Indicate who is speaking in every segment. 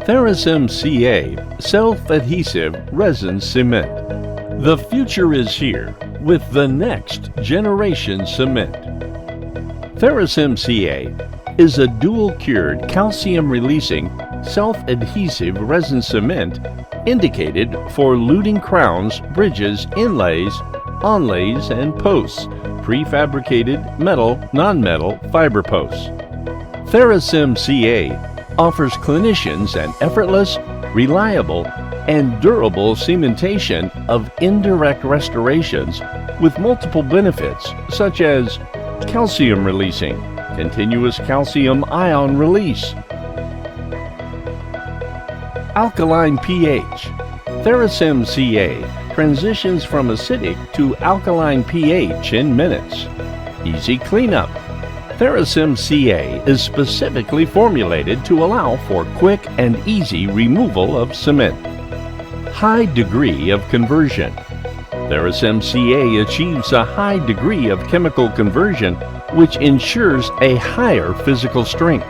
Speaker 1: TheraCem Ca Self-Adhesive Resin Cement. The future is here with the next generation cement. TheraCem Ca is a dual-cured calcium-releasing self-adhesive resin cement indicated for luting crowns, bridges, inlays, onlays, and posts, prefabricated metal, non-metal fiber posts. TheraCem Ca offers clinicians an effortless, reliable, and durable cementation of indirect restorations with multiple benefits such as calcium releasing, continuous calcium ion release, alkaline pH. TheraCem Ca transitions from acidic to alkaline pH in minutes. Easy cleanup. TheraCem Ca is specifically formulated to allow for quick and easy removal of cement. High degree of conversion. TheraCem Ca achieves a high degree of chemical conversion which ensures a higher physical strength.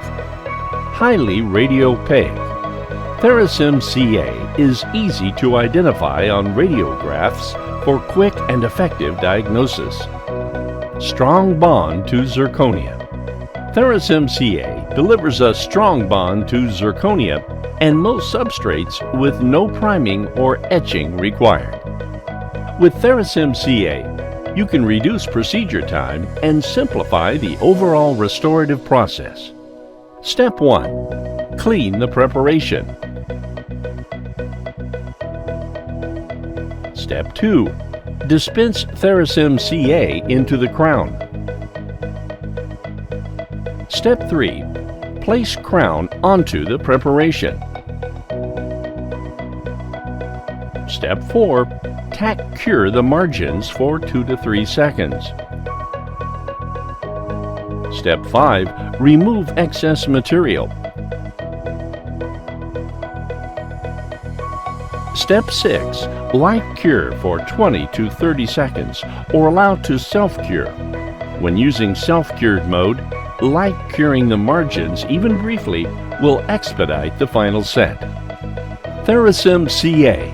Speaker 1: Highly radiopaque. TheraCem Ca is easy to identify on radiographs for quick and effective diagnosis. Strong bond to zirconia. TheraCem Ca delivers a strong bond to zirconia and most substrates with no priming or etching required. With TheraCem Ca, you can reduce procedure time and simplify the overall restorative process. Step 1. Clean the preparation. Step 2. Dispense TheraCem Ca into the crown. Step 3. Place crown onto the preparation. Step 4. Tack cure the margins for 2 to 3 seconds. Step 5. Remove excess material. Step 6. Light cure for 20 to 30 seconds or allow to self-cure. When using self-cured mode, light curing the margins even briefly will expedite the final set. TheraCem Ca,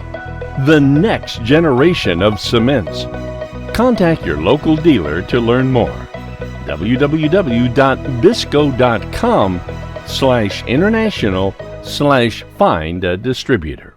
Speaker 1: the next generation of cements. Contact your local dealer to learn more. www.bisco.com/international/find a distributor.